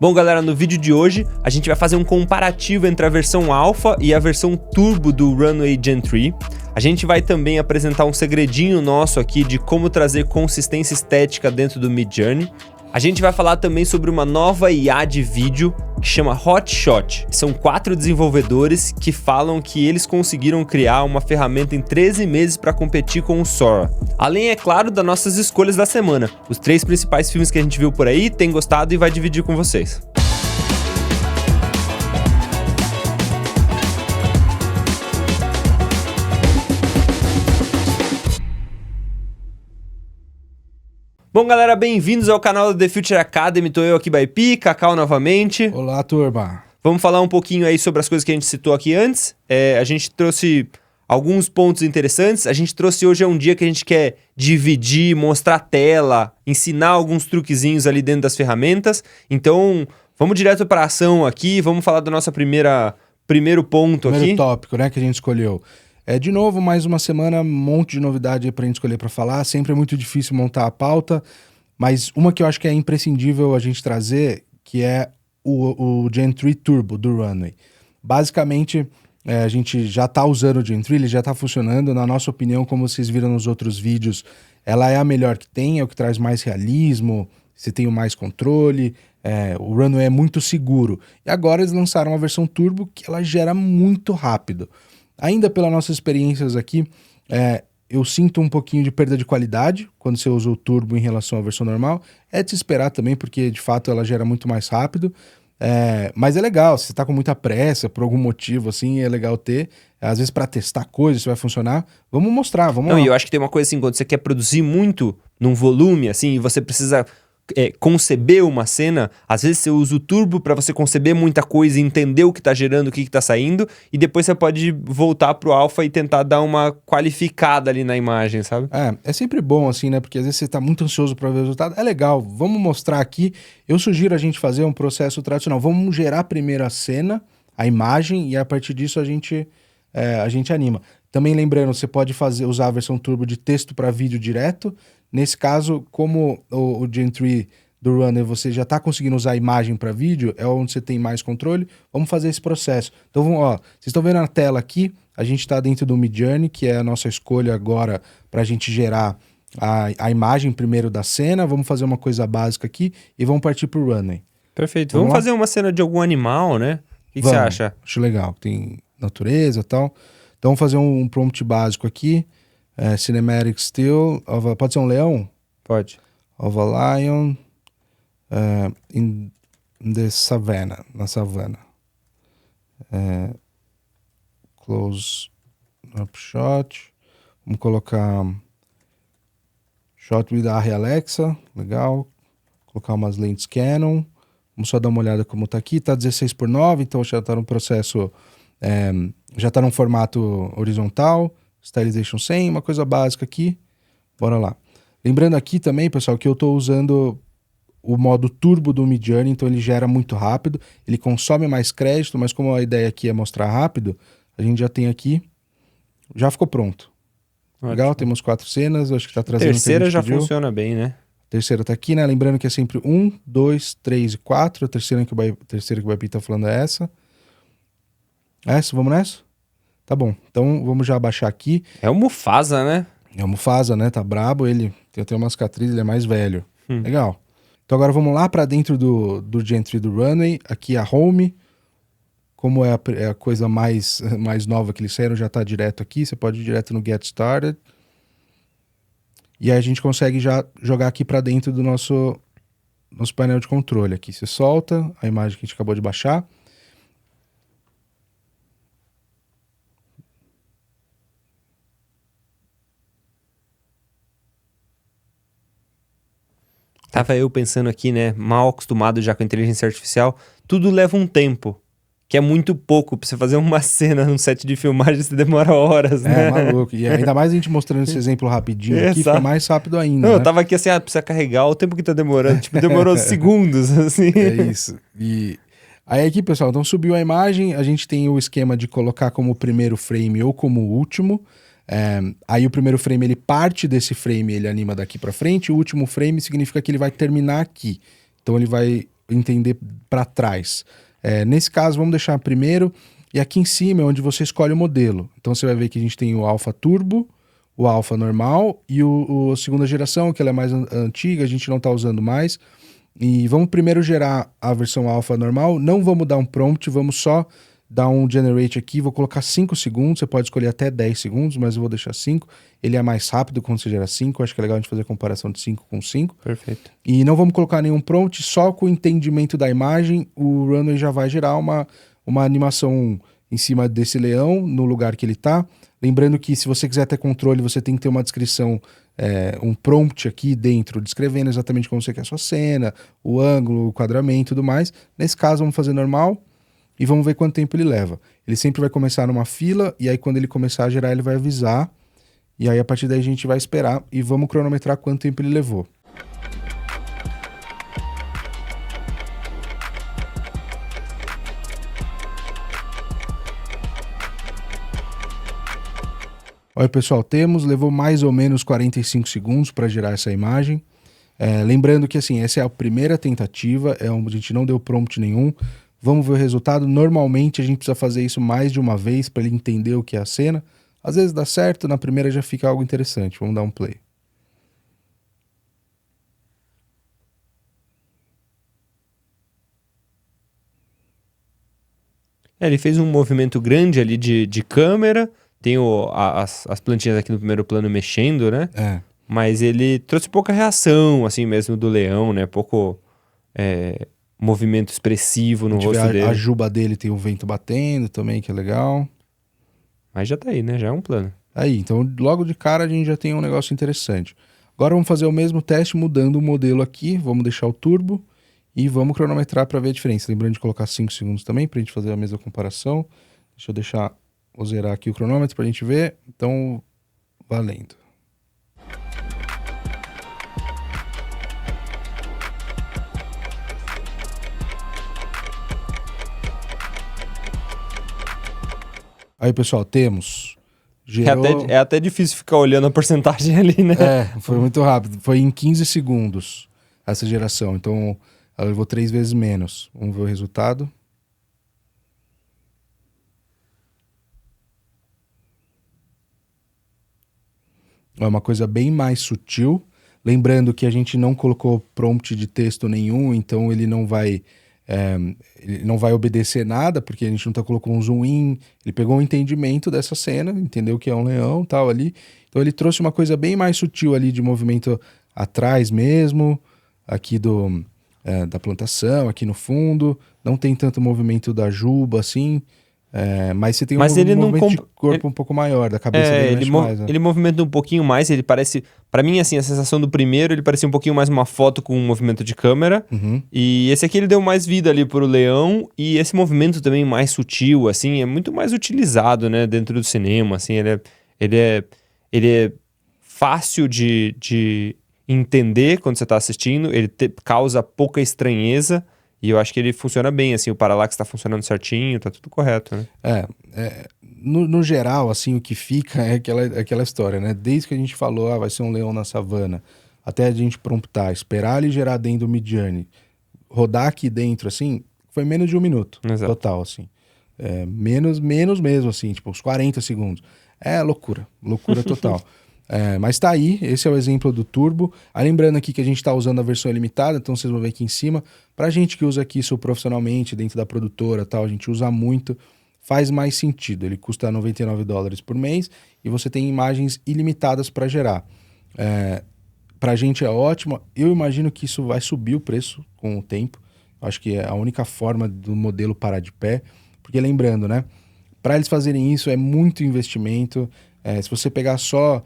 Bom, galera, no vídeo de hoje a gente vai fazer um comparativo entre a versão Alpha e a versão Turbo do Runway Gen 3. A gente vai também apresentar um segredinho nosso aqui de como trazer consistência estética dentro do Midjourney. A gente vai falar também sobre uma nova IA de vídeo que chama Hotshot. São 4 desenvolvedores que falam que eles conseguiram criar uma ferramenta em 13 meses para competir com o Sora. Além, é claro, das nossas escolhas da semana. Os 3 principais filmes que a gente viu por aí, tem gostado e vai dividir com vocês. Bom, galera, bem-vindos ao canal da The Future Academy. Tô eu aqui, Baipi, Cacau novamente. Olá, turma. Vamos falar um pouquinho aí sobre as coisas que a gente citou aqui antes. A gente trouxe alguns pontos interessantes. A gente trouxe hoje um dia que a gente quer dividir, mostrar a tela, ensinar alguns truquezinhos ali dentro das ferramentas. Então, vamos direto para a ação aqui. Vamos falar da nossa primeiro ponto aqui. Primeiro tópico, né, que a gente escolheu. De novo, mais uma semana, um monte de novidade aí pra gente escolher pra falar. Sempre é muito difícil montar a pauta, mas uma que eu acho que é imprescindível a gente trazer, que é o Gen 3 Turbo do Runway. Basicamente, a gente já tá usando o Gen 3, ele já tá funcionando. Na nossa opinião, como vocês viram nos outros vídeos, ela é a melhor que tem, é o que traz mais realismo, você tem mais controle, o Runway é muito seguro. E agora eles lançaram a versão Turbo, que ela gera muito rápido. Ainda pelas nossas experiências aqui, eu sinto um pouquinho de perda de qualidade quando você usa o Turbo em relação à versão normal. É de se esperar também, porque de fato ela gera muito mais rápido. Mas é legal, se você está com muita pressa, por algum motivo, assim, é legal ter. Às vezes para testar coisas, se vai funcionar. Vamos mostrar, vamos lá. E eu acho que tem uma coisa assim, quando você quer produzir muito num volume, assim, e você precisa conceber uma cena, às vezes você usa o Turbo para você conceber muita coisa e entender o que tá gerando, o que tá saindo, e depois você pode voltar pro Alpha e tentar dar uma qualificada ali na imagem, sabe? É sempre bom assim, né? Porque às vezes você tá muito ansioso para ver o resultado. É legal, vamos mostrar aqui. Eu sugiro a gente fazer um processo tradicional. Vamos gerar primeiro a cena, a imagem, e a partir disso a gente anima. Também lembrando, você pode usar a versão Turbo de texto para vídeo direto. Nesse caso, como o Gen 3 do Runway você já está conseguindo usar a imagem para vídeo, é onde você tem mais controle, vamos fazer esse processo. Então, vocês estão vendo na tela aqui, a gente está dentro do Midjourney, que é a nossa escolha agora para a gente gerar a imagem primeiro da cena. Vamos fazer uma coisa básica aqui e vamos partir para o Runway. Perfeito. Vamos fazer uma cena de algum animal, né? O que você acha? Acho legal. Tem natureza e tal. Então, vamos fazer um prompt básico aqui. Cinematic still, pode ser um leão? Pode. Of a lion in the savannah, na savana. Close up shot. Vamos colocar shot with a Alexa, legal. Colocar umas lentes Canon. Vamos só dar uma olhada como tá aqui. Tá 16:9, então já tá no processo, já tá num formato horizontal. Stylization 100, uma coisa básica aqui. Bora lá. Lembrando aqui também, pessoal, que eu estou usando o modo Turbo do Midjourney, então ele gera muito rápido, ele consome mais crédito, mas como a ideia aqui é mostrar rápido, a gente já tem aqui, já ficou pronto. Ótimo. Legal, temos 4 cenas, acho que está trazendo... A terceira já funciona bem, né? A terceira está aqui, né? Lembrando que é sempre 1, 2, 3 e 4, a terceira que o Baipi está falando é essa. Essa, vamos nessa? Tá bom, então vamos já abaixar aqui. É o Mufasa, né? É o Mufasa, né? Tá brabo, ele tem até uma cicatriz, ele é mais velho. Legal. Então agora vamos lá para dentro do Gen 3 do Runway. Aqui a Home. Como é a coisa mais nova que eles saíram, já tá direto aqui. Você pode ir direto no Get Started. E aí a gente consegue já jogar aqui para dentro do nosso painel de controle. Aqui você solta a imagem que a gente acabou de baixar. Tava eu pensando aqui, né, mal acostumado já com a inteligência artificial, tudo leva um tempo, que é muito pouco. Pra você fazer uma cena num set de filmagem, você demora horas, né? É, maluco. E ainda mais a gente mostrando esse exemplo rapidinho aqui, fica mais rápido ainda, Não, né? eu tava aqui assim, precisa carregar, o tempo que tá demorando, tipo, demorou segundos, assim. É isso. E aí aqui, pessoal, então subiu a imagem, a gente tem o esquema de colocar como primeiro frame ou como último. Aí o primeiro frame, ele parte desse frame, ele anima daqui para frente. O último frame significa que ele vai terminar aqui. Então ele vai entender para trás. Nesse caso, vamos deixar primeiro, e aqui em cima é onde você escolhe o modelo. Então você vai ver que a gente tem o Alpha Turbo, o Alpha normal e o segunda geração, que ela é mais antiga, a gente não está usando mais. E vamos primeiro gerar a versão Alpha normal, não vamos dar um prompt, vamos só dar um generate aqui, vou colocar 5 segundos, você pode escolher até 10 segundos, mas eu vou deixar 5. Ele é mais rápido quando você gera 5, acho que é legal a gente fazer a comparação de 5 com 5. Perfeito. E não vamos colocar nenhum prompt, só com o entendimento da imagem, o Runway já vai gerar uma animação em cima desse leão, no lugar que ele está. Lembrando que se você quiser ter controle, você tem que ter uma descrição, um prompt aqui dentro, descrevendo exatamente como você quer a sua cena, o ângulo, o quadramento e tudo mais. Nesse caso, vamos fazer normal e vamos ver quanto tempo ele leva. Ele sempre vai começar numa fila e aí quando ele começar a gerar, ele vai avisar. E aí a partir daí a gente vai esperar e vamos cronometrar quanto tempo ele levou. Olha, pessoal, levou mais ou menos 45 segundos para gerar essa imagem. Lembrando que assim, essa é a primeira tentativa, a gente não deu prompt nenhum. Vamos ver o resultado. Normalmente a gente precisa fazer isso mais de uma vez para ele entender o que é a cena. Às vezes dá certo, na primeira já fica algo interessante. Vamos dar um play. Ele fez um movimento grande ali de câmera. Tem as plantinhas aqui no primeiro plano mexendo, né? Mas ele trouxe pouca reação, assim mesmo, do leão, né? Pouco movimento expressivo no rosto dele. A juba dele tem o vento batendo também, que é legal. Mas já tá aí, né? Já é um plano. Aí, então logo de cara a gente já tem um negócio interessante. Agora vamos fazer o mesmo teste mudando o modelo aqui. Vamos deixar o turbo e vamos cronometrar para ver a diferença. Lembrando de colocar 5 segundos também para a gente fazer a mesma comparação. Deixa eu vou zerar aqui o cronômetro para a gente ver. Então, valendo. Aí, pessoal, temos... É até difícil ficar olhando a porcentagem ali, né? Foi muito rápido. Foi em 15 segundos essa geração. Então, ela levou 3 vezes menos. Vamos ver o resultado. É uma coisa bem mais sutil. Lembrando que a gente não colocou prompt de texto nenhum, então ele não vai obedecer nada, porque a gente não colocou um zoom in. Ele pegou um entendimento dessa cena, entendeu que é um leão tal ali. Então ele trouxe uma coisa bem mais sutil ali de movimento atrás mesmo, aqui da plantação, aqui no fundo. Não tem tanto movimento da juba assim. Mas você tem movimento de corpo um pouco maior, da cabeça dele mais, né? Ele movimenta um pouquinho mais, ele parece... Pra mim, assim, a sensação do primeiro, ele parecia um pouquinho mais uma foto com um movimento de câmera. Uhum. E esse aqui ele deu mais vida ali pro leão. E esse movimento também mais sutil, assim, é muito mais utilizado, né? Dentro do cinema, assim, ele é fácil de entender quando você tá assistindo. Ele causa pouca estranheza. E eu acho que ele funciona bem, assim, o parallax tá funcionando certinho, tá tudo correto, né? No geral, assim, o que fica é aquela história, né? Desde que a gente falou, vai ser um leão na savana, até a gente promptar, esperar ele gerar dentro do Midjourney, rodar aqui dentro, assim, foi menos de 1 minuto. Exato. Total, assim. Menos mesmo, assim, tipo, uns 40 segundos. Loucura total. Mas tá aí, esse é o exemplo do Turbo. Lembrando aqui que a gente está usando a versão ilimitada, então vocês vão ver aqui em cima. Pra gente que usa aqui isso profissionalmente, dentro da produtora tal, a gente usa muito, faz mais sentido. Ele custa $99 por mês e você tem imagens ilimitadas para gerar. Pra gente é ótimo. Eu imagino que isso vai subir o preço com o tempo. Acho que é a única forma do modelo parar de pé. Porque lembrando, né? Para eles fazerem isso é muito investimento. Se você pegar só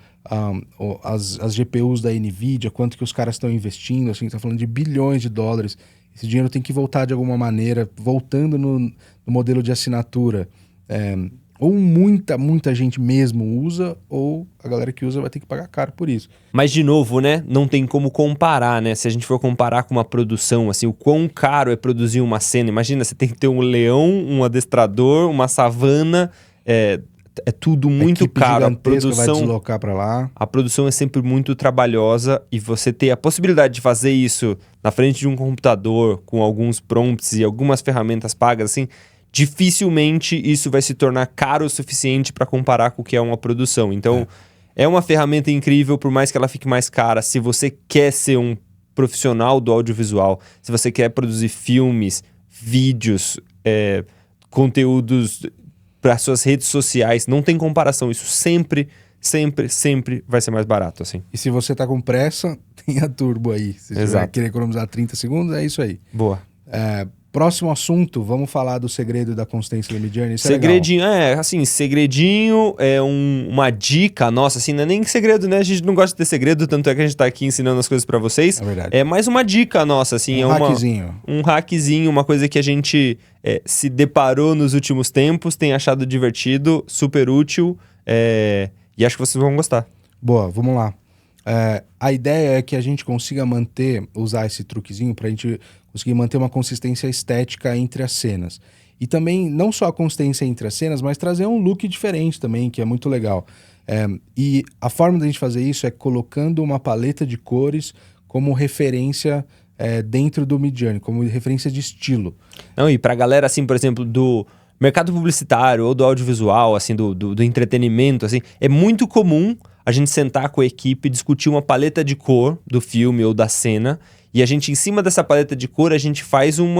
as GPUs da NVIDIA, quanto que os caras estão investindo, assim, tá falando de bilhões de dólares. Esse dinheiro tem que voltar de alguma maneira, voltando no modelo de assinatura. Ou muita gente mesmo usa, ou a galera que usa vai ter que pagar caro por isso. Mas, de novo, né? Não tem como comparar, né? Se a gente for comparar com uma produção, assim, o quão caro é produzir uma cena. Imagina, você tem que ter um leão, um adestrador, uma savana... é tudo muito Equipe caro. A gigantesca vai produção, deslocar para lá. a produção é sempre muito trabalhosa e você ter a possibilidade de fazer isso na frente de um computador com alguns prompts e algumas ferramentas pagas, assim, dificilmente isso vai se tornar caro o suficiente para comparar com o que é uma produção. Então, é uma ferramenta incrível, por mais que ela fique mais cara. Se você quer ser um profissional do audiovisual, se você quer produzir filmes, vídeos, conteúdos para suas redes sociais, não tem comparação. Isso sempre vai ser mais barato, assim. E se você tá com pressa, tem a Turbo aí. Se você querer economizar 30 segundos, é isso aí. Boa. Próximo assunto, vamos falar do segredo da consistência da Midjourney. Isso segredinho, segredinho é uma dica nossa, assim, não é nem segredo, né? A gente não gosta de ter segredo, tanto é que a gente tá aqui ensinando as coisas pra vocês. É verdade. É mais uma dica nossa, assim. Hackzinho. Um hackzinho, uma coisa que a gente se deparou nos últimos tempos, tem achado divertido, super útil, e acho que vocês vão gostar. Boa, vamos lá. A ideia é que a gente consiga usar esse truquezinho pra gente conseguir manter uma consistência estética entre as cenas. E também, não só a consistência entre as cenas, mas trazer um look diferente também, que é muito legal. E a forma da gente fazer isso é colocando uma paleta de cores como referência dentro do Midjourney, como referência de estilo. Não, e pra galera, assim, por exemplo, do mercado publicitário ou do audiovisual, assim, do entretenimento, assim, é muito comum a gente sentar com a equipe, discutir uma paleta de cor do filme ou da cena, e a gente, em cima dessa paleta de cor, a gente faz um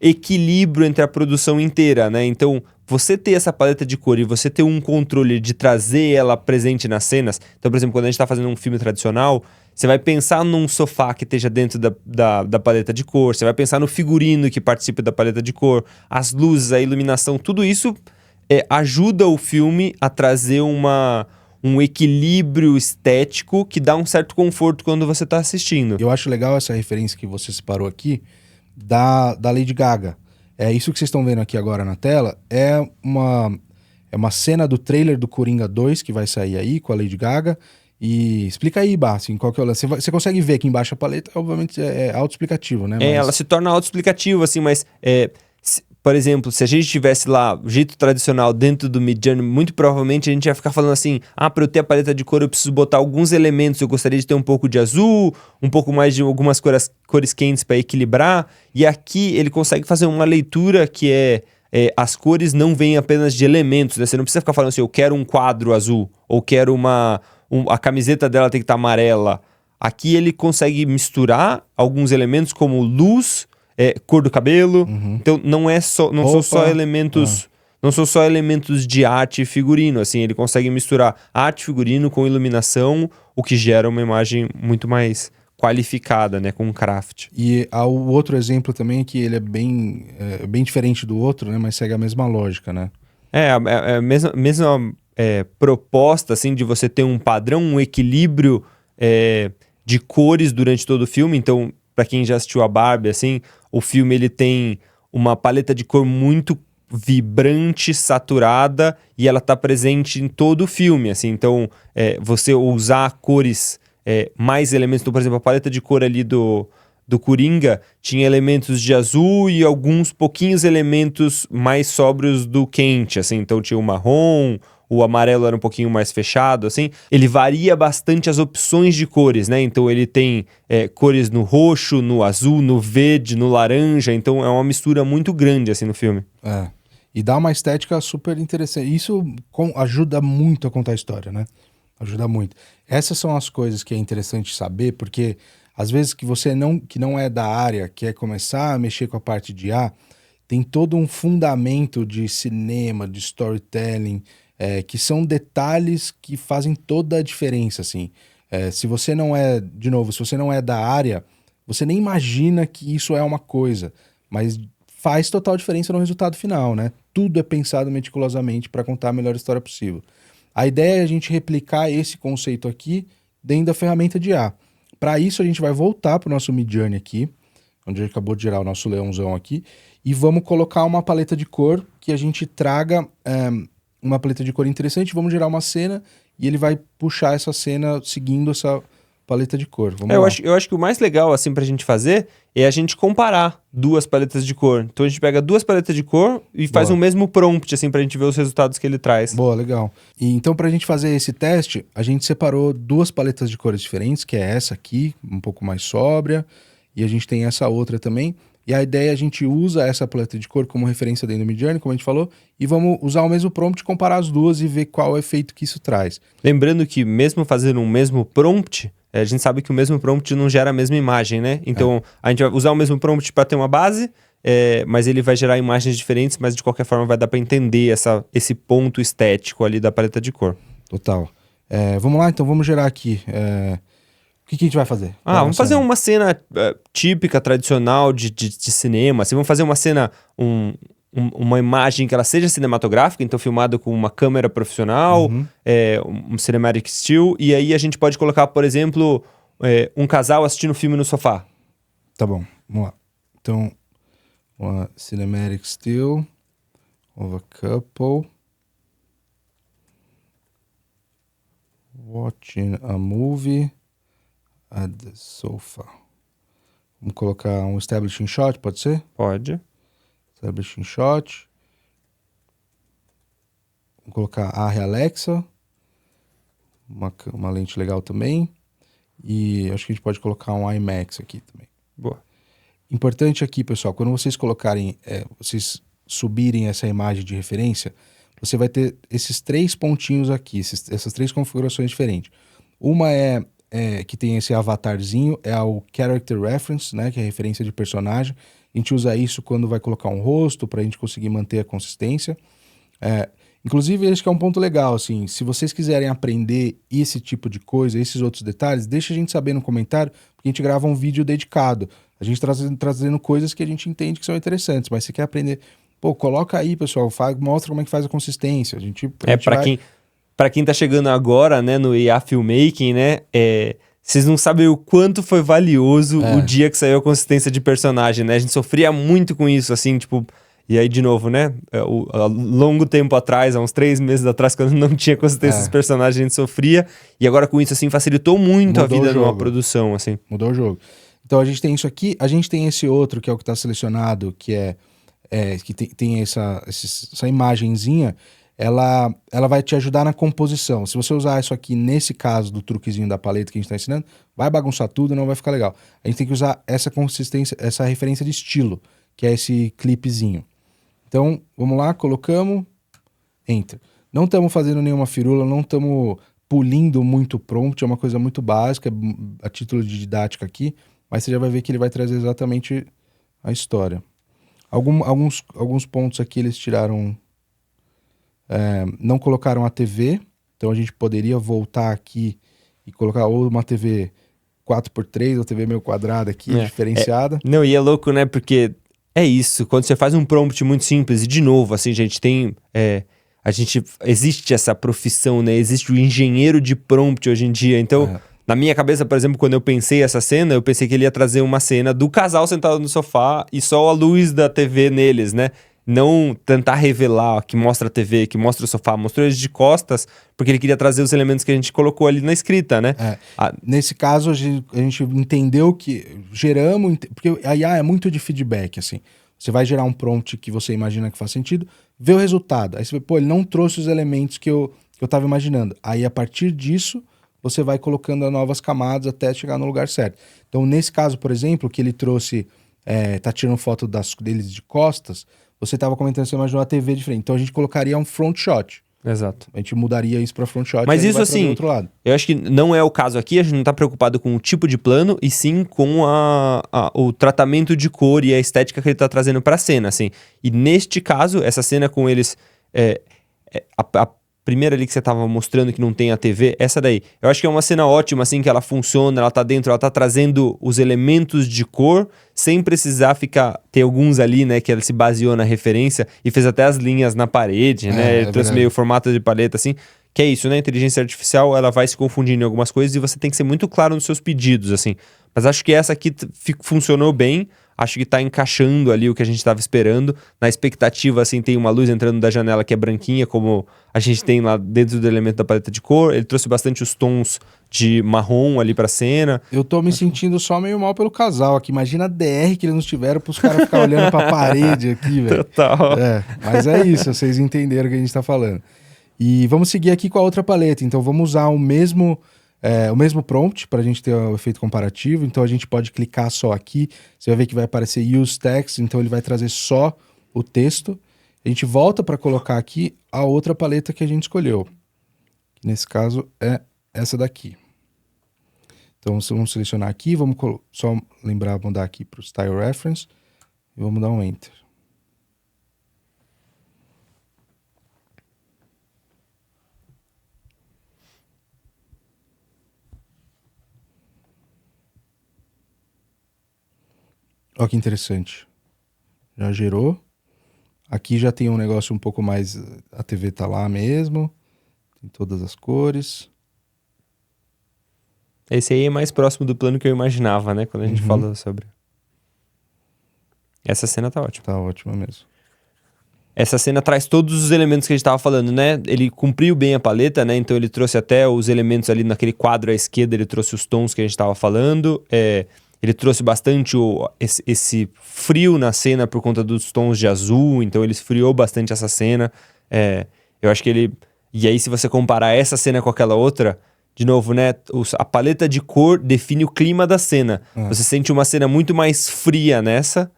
equilíbrio entre a produção inteira, né? Então, você ter essa paleta de cor e você ter um controle de trazer ela presente nas cenas. Então, por exemplo, quando a gente está fazendo um filme tradicional, você vai pensar num sofá que esteja dentro da paleta de cor, você vai pensar no figurino que participe da paleta de cor, as luzes, a iluminação, tudo isso ajuda o filme a trazer um equilíbrio estético que dá um certo conforto quando você está assistindo. Eu acho legal essa referência que você separou aqui da Lady Gaga. Isso que vocês estão vendo aqui agora na tela é uma cena do trailer do Coringa 2 que vai sair aí com a Lady Gaga. E explica aí, Bá, assim, qual que é o lance. Você consegue ver aqui embaixo a paleta, obviamente é autoexplicativo, né? Ela se torna autoexplicativa, assim, mas... por exemplo, se a gente tivesse lá o jeito tradicional dentro do Midjourney, muito provavelmente a gente ia ficar falando assim, para eu ter a paleta de cor eu preciso botar alguns elementos, eu gostaria de ter um pouco de azul, um pouco mais de algumas cores quentes para equilibrar, e aqui ele consegue fazer uma leitura que as cores não vêm apenas de elementos, né? Você não precisa ficar falando assim, eu quero um quadro azul, ou quero a camiseta dela tem que estar amarela. Aqui ele consegue misturar alguns elementos como luz, cor do cabelo. Então não são só elementos, não são só elementos de arte e figurino, assim, ele consegue misturar arte e figurino com iluminação, o que gera uma imagem muito mais qualificada, né, com craft. E o outro exemplo também é que ele é bem diferente do outro, né, mas segue a mesma lógica, né? A mesma proposta, assim, de você ter um padrão, um equilíbrio de cores durante todo o filme. Então, para quem já assistiu a Barbie, assim, o filme ele tem uma paleta de cor muito vibrante, saturada, e ela tá presente em todo o filme, assim. Então, você usar cores, mais elementos. Então, por exemplo, a paleta de cor ali do Coringa tinha elementos de azul e alguns pouquinhos elementos mais sóbrios do quente, assim. Então, tinha o marrom, o amarelo era um pouquinho mais fechado, assim. Ele varia bastante as opções de cores, né? Então ele tem cores no roxo, no azul, no verde, no laranja. Então é uma mistura muito grande, assim, no filme. E dá uma estética super interessante. Isso ajuda muito a contar a história, né? Ajuda muito. Essas são as coisas que é interessante saber, porque às vezes que você que não é da área, quer começar a mexer com a parte de tem todo um fundamento de cinema, de storytelling, que são detalhes que fazem toda a diferença, assim. Se você não é da área, você nem imagina que isso é uma coisa, mas faz total diferença no resultado final, né? Tudo é pensado meticulosamente para contar a melhor história possível. A ideia é a gente replicar esse conceito aqui dentro da ferramenta de IA. Para isso, a gente vai voltar para o nosso Midjourney aqui, onde a gente acabou de gerar o nosso leãozão aqui, e vamos colocar uma paleta de cor que a gente traga uma paleta de cor interessante, vamos gerar uma cena e ele vai puxar essa cena seguindo essa paleta de cor. Eu acho que o mais legal, assim, pra gente fazer é a gente comparar 2 paletas de cor. Então a gente pega 2 paletas de cor e faz o mesmo prompt, assim, pra gente ver os resultados que ele traz. Boa, legal. E então, pra gente fazer esse teste, a gente separou 2 paletas de cores diferentes, que é essa aqui, um pouco mais sóbria, e a gente tem essa outra também. E a ideia é a gente usa essa paleta de cor como referência dentro do Midjourney, como a gente falou, e vamos usar o mesmo prompt, comparar as duas e ver qual é o efeito que isso traz. Lembrando que mesmo fazendo um mesmo prompt, a gente sabe que o mesmo prompt não gera a mesma imagem, né? Então, a gente vai usar o mesmo prompt para ter uma base, mas ele vai gerar imagens diferentes, mas de qualquer forma vai dar para entender esse ponto estético ali da paleta de cor. Total. Vamos lá, então vamos gerar aqui. O que a gente vai fazer? Vamos fazer uma cena típica, tradicional de cinema. Assim, vamos fazer uma cena, uma imagem que ela seja cinematográfica, então filmada com uma câmera profissional, um cinematic still, e aí a gente pode colocar, por exemplo, um casal assistindo filme no sofá. Tá bom, vamos lá. Então, uma cinematic still of a couple watching a movie at the sofa. Vamos colocar um establishing shot, pode ser? Pode. Establishing shot. Vamos colocar a Alexa. Uma lente legal também. E acho que a gente pode colocar um IMAX aqui também. Boa. Importante aqui, pessoal, quando vocês colocarem, vocês subirem essa imagem de referência, você vai ter esses 3 pontinhos aqui, essas 3 configurações diferentes. Uma que tem esse avatarzinho, é o Character Reference, né, que é a referência de personagem. A gente usa isso quando vai colocar um rosto, para a gente conseguir manter a consistência. Inclusive, acho que é um ponto legal, assim, se vocês quiserem aprender esse tipo de coisa, esses outros detalhes, deixa a gente saber no comentário, porque a gente grava um vídeo dedicado. A gente trazendo coisas que a gente entende que são interessantes, mas se quer aprender, coloca aí, pessoal, mostra como é que faz a consistência. A gente Para quem tá chegando agora, né, no IA Filmmaking, né, vocês não sabem o quanto foi valioso o dia que saiu a consistência de personagem, né? A gente sofria muito com isso, assim, tipo... E aí, de novo, né, há longo tempo atrás, há uns 3 meses atrás, quando não tinha consistência dos personagens, a gente sofria. E agora com isso, assim, facilitou muito a vida numa produção, assim. Mudou o jogo. Então, a gente tem isso aqui. A gente tem esse outro, que é o que está selecionado, que que tem essa imagenzinha. Ela vai te ajudar na composição. Se você usar isso aqui, nesse caso do truquezinho da paleta que a gente está ensinando, vai bagunçar tudo e não vai ficar legal. A gente tem que usar essa consistência, essa referência de estilo, que é esse clipezinho. Então, vamos lá, colocamos, enter. Não estamos fazendo nenhuma firula, não estamos pulindo muito prompt, é uma coisa muito básica, a título de didática aqui, mas você já vai ver que ele vai trazer exatamente a história. Alguns pontos aqui eles tiraram, não colocaram a TV, então a gente poderia voltar aqui e colocar ou uma TV 4x3 ou TV meio quadrada aqui, diferenciada. Não, e é louco, né, porque... É isso, quando você faz um prompt muito simples, e de novo, assim, gente, existe essa profissão, né, existe o engenheiro de prompt hoje em dia, então, na minha cabeça, por exemplo, quando eu pensei essa cena, eu pensei que ele ia trazer uma cena do casal sentado no sofá e só a luz da TV neles, né, não tentar revelar que mostra a TV, que mostra o sofá, mostrou eles de costas, porque ele queria trazer os elementos que a gente colocou ali na escrita, né? Nesse caso, a gente entendeu que geramos... Porque a IA é muito de feedback, assim. Você vai gerar um prompt que você imagina que faz sentido, vê o resultado. Aí você vê, ele não trouxe os elementos que eu estava imaginando. Aí, a partir disso, você vai colocando novas camadas até chegar no lugar certo. Então, nesse caso, por exemplo, que ele trouxe... tá tirando foto deles de costas... Você estava comentando que você imaginou a TV diferente. Então a gente colocaria um front shot. Exato. A gente mudaria isso para front shot. Mas isso assim, outro lado. Eu acho que não é o caso aqui. A gente não está preocupado com o tipo de plano e sim com o tratamento de cor e a estética que ele está trazendo para a cena, assim. E neste caso, essa cena com eles... a primeira ali que você estava mostrando que não tem a TV, essa daí. Eu acho que é uma cena ótima, assim, que ela funciona, ela tá dentro, ela tá trazendo os elementos de cor, sem precisar ter alguns ali, né, que ela se baseou na referência e fez até as linhas na parede, né, ele trouxe meio formato de paleta, assim, que é isso, né, a inteligência artificial, ela vai se confundindo em algumas coisas e você tem que ser muito claro nos seus pedidos, assim. Mas acho que essa aqui funcionou bem, acho que tá encaixando ali o que a gente estava esperando. Na expectativa, assim, tem uma luz entrando da janela que é branquinha, como a gente tem lá dentro do elemento da paleta de cor. Ele trouxe bastante os tons de marrom ali pra cena. Eu tô me sentindo só meio mal pelo casal aqui. Imagina a DR que eles não tiveram pros caras ficarem olhando pra parede aqui, velho. Total. Mas é isso, vocês entenderam o que a gente tá falando. E vamos seguir aqui com a outra paleta. Então vamos usar o mesmo prompt para a gente ter o efeito comparativo. Então a gente pode clicar só aqui. Você vai ver que vai aparecer Use Text. Então ele vai trazer só o texto. A gente volta para colocar aqui a outra paleta que a gente escolheu. Que nesse caso é essa daqui. Então vamos selecionar aqui. Vamos só lembrar, mudar aqui para o Style Reference. E vamos dar um Enter. Olha que interessante. Já gerou. Aqui já tem um negócio um pouco mais... A TV tá lá mesmo. Tem todas as cores. Esse aí é mais próximo do plano que eu imaginava, né? Quando a gente falou sobre... Essa cena tá ótima. Tá ótima mesmo. Essa cena traz todos os elementos que a gente tava falando, né? Ele cumpriu bem a paleta, né? Então ele trouxe até os elementos ali naquele quadro à esquerda, ele trouxe os tons que a gente tava falando. Ele trouxe bastante esse frio na cena por conta dos tons de azul, então ele esfriou bastante essa cena. Eu acho que ele... E aí, se você comparar essa cena com aquela outra, de novo, né? A paleta de cor define o clima da cena. Você sente uma cena muito mais fria nessa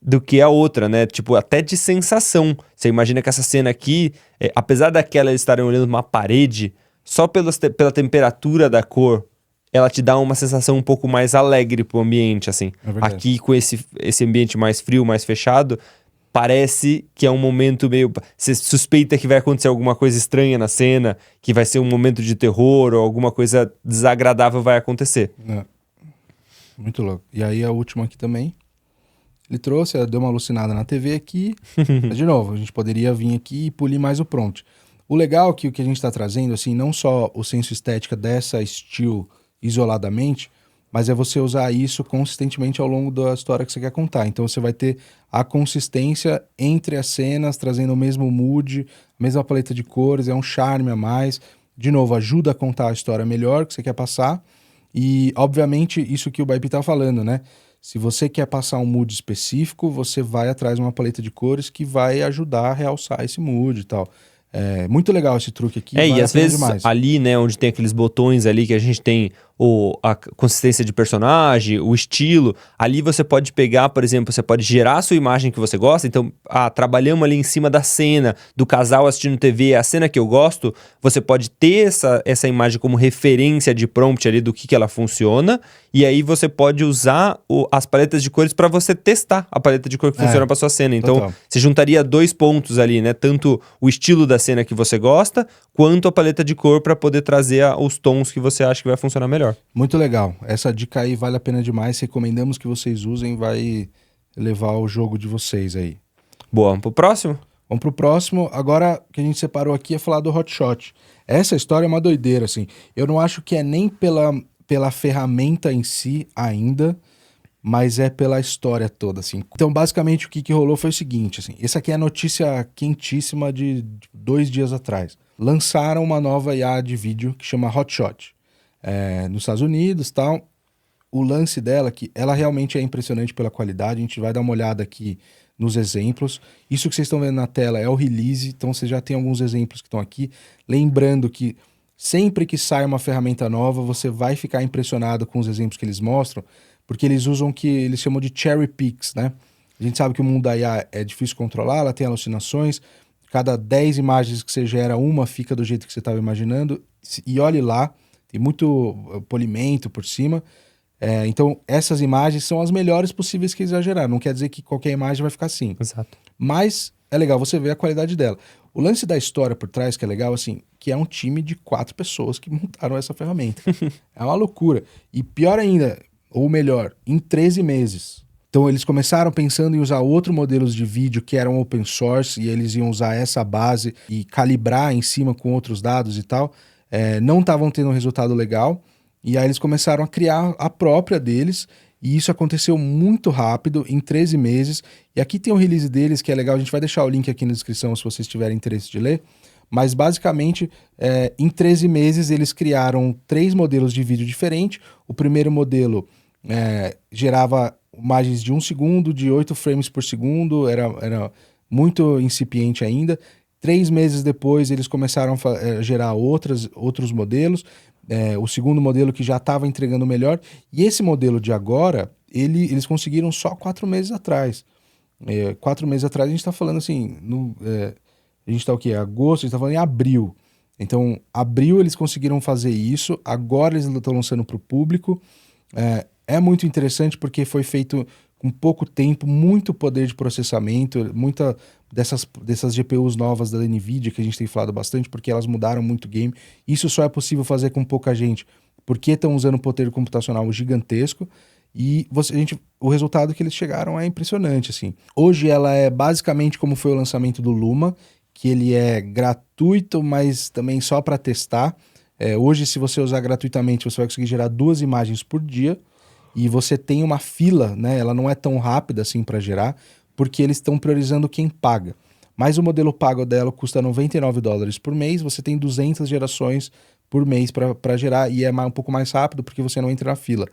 do que a outra, né? Tipo, até de sensação. Você imagina que essa cena aqui, apesar daquela eles estarem olhando uma parede, só pela temperatura da cor, ela te dá uma sensação um pouco mais alegre pro ambiente, assim. Aqui, com esse ambiente mais frio, mais fechado, parece que é um momento meio... Você suspeita que vai acontecer alguma coisa estranha na cena, que vai ser um momento de terror ou alguma coisa desagradável vai acontecer. Muito louco. E aí a última aqui também. Ele trouxe, deu uma alucinada na TV aqui. Mas, de novo, a gente poderia vir aqui e polir mais o prompt. O legal é que o que a gente está trazendo, assim, não só o senso estética dessa estilo isoladamente, mas é você usar isso consistentemente ao longo da história que você quer contar. Então você vai ter a consistência entre as cenas, trazendo o mesmo mood, a mesma paleta de cores, é um charme a mais. De novo, ajuda a contar a história melhor que você quer passar. E, obviamente, isso que o Baipi tá falando, né? Se você quer passar um mood específico, você vai atrás de uma paleta de cores que vai ajudar a realçar esse mood e tal. É muito legal esse truque aqui. E às vezes ali, né, onde tem aqueles botões ali que a gente tem a consistência de personagem, o estilo, ali você pode pegar, por exemplo, você pode gerar a sua imagem que você gosta. Então, trabalhamos ali em cima da cena, do casal assistindo TV, a cena que eu gosto, você pode ter essa imagem como referência de prompt ali do que ela funciona, e aí você pode usar as paletas de cores para você testar a paleta de cor que funciona para sua cena. Então, total. Você juntaria 2 pontos ali, né? Tanto o estilo da cena que você gosta, quanto a paleta de cor para poder trazer os tons que você acha que vai funcionar melhor. Muito legal. Essa dica aí vale a pena demais. Recomendamos que vocês usem, vai levar o jogo de vocês aí. Boa, vamos pro próximo? Vamos pro próximo. Agora, o que a gente separou aqui é falar do Hotshot. Essa história é uma doideira, assim. Eu não acho que é nem pela ferramenta em si ainda, mas é pela história toda, assim. Então, basicamente, o que rolou foi o seguinte, assim. Essa aqui é a notícia quentíssima de 2 dias atrás. Lançaram uma nova IA de vídeo que chama Hotshot. Nos Estados Unidos e tal. O lance dela, que ela realmente é impressionante pela qualidade. A gente vai dar uma olhada aqui nos exemplos. Isso que vocês estão vendo na tela é o release, então você já tem alguns exemplos que estão aqui. Lembrando que sempre que sai uma ferramenta nova, você vai ficar impressionado com os exemplos que eles mostram, porque eles usam o que eles chamam de cherry picks, né? A gente sabe que o mundo da IA é difícil controlar, ela tem alucinações. Cada 10 imagens que você gera, uma fica do jeito que você estava imaginando. E olhe lá, tem muito polimento por cima. Então, essas imagens são as melhores possíveis que eles já geraram. Não quer dizer que qualquer imagem vai ficar assim. Exato. Mas é legal você ver a qualidade dela. O lance da história por trás, que é legal, assim, que é um time de 4 pessoas que montaram essa ferramenta. É uma loucura. E pior ainda, ou melhor, em 13 meses. Então eles começaram pensando em usar outros modelos de vídeo que eram open source, e eles iam usar essa base e calibrar em cima com outros dados e tal. Não estavam tendo um resultado legal. E aí eles começaram a criar a própria deles. E isso aconteceu muito rápido, em 13 meses. E aqui tem um release deles que é legal, a gente vai deixar o link aqui na descrição se vocês tiverem interesse de ler. Mas basicamente, em 13 meses eles criaram 3 modelos de vídeo diferentes. O primeiro modelo gerava imagens de 1 segundo, de 8 frames por segundo, era muito incipiente ainda. 3 meses depois eles começaram a gerar outros modelos. O segundo modelo que já estava entregando melhor. E esse modelo de agora, eles conseguiram só 4 meses atrás. 4 meses atrás a gente está falando assim, a gente está o quê? Agosto, a gente está falando em abril. Então, abril eles conseguiram fazer isso, agora eles estão lançando para o público. É muito interessante porque foi feito com pouco tempo, muito poder de processamento, muita dessas GPUs novas da NVIDIA, que a gente tem falado bastante, porque elas mudaram muito o game. Isso só é possível fazer com pouca gente, porque estão usando poder computacional gigantesco. E o resultado que eles chegaram é impressionante, assim. Hoje ela é basicamente como foi o lançamento do Luma, que ele é gratuito, mas também só para testar. Hoje, se você usar gratuitamente, você vai conseguir gerar 2 imagens por dia, e você tem uma fila, né? Ela não é tão rápida assim para gerar, porque eles estão priorizando quem paga. Mas o modelo pago dela custa $99 por mês, você tem 200 gerações por mês para gerar, e é um pouco mais rápido porque você não entra na fila.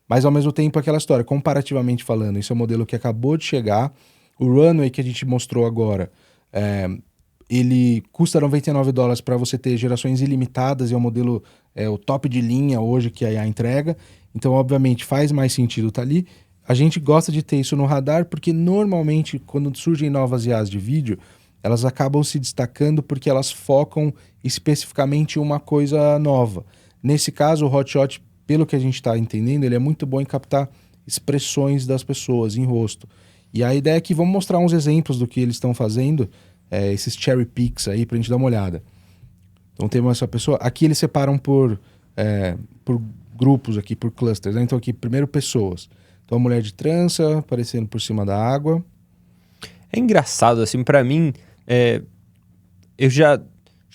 Mas ao mesmo tempo aquela história, comparativamente falando, esse é um modelo que acabou de chegar. O Runway que a gente mostrou agora, ele custa $99 para você ter gerações ilimitadas, e é um modelo, o top de linha hoje que a IA entrega. Então, obviamente, faz mais sentido estar ali. A gente gosta de ter isso no radar porque normalmente quando surgem novas IAs de vídeo, elas acabam se destacando porque elas focam especificamente em uma coisa nova. Nesse caso, o Hotshot, pelo que a gente está entendendo, ele é muito bom em captar expressões das pessoas em rosto. E a ideia é que vamos mostrar uns exemplos do que eles estão fazendo, esses cherry picks aí, pra gente dar uma olhada. Então temos essa pessoa, aqui eles separam por grupos aqui, por clusters, né? Então aqui, primeiro pessoas. Então a mulher de trança aparecendo por cima da água. É engraçado, assim, pra mim, eu já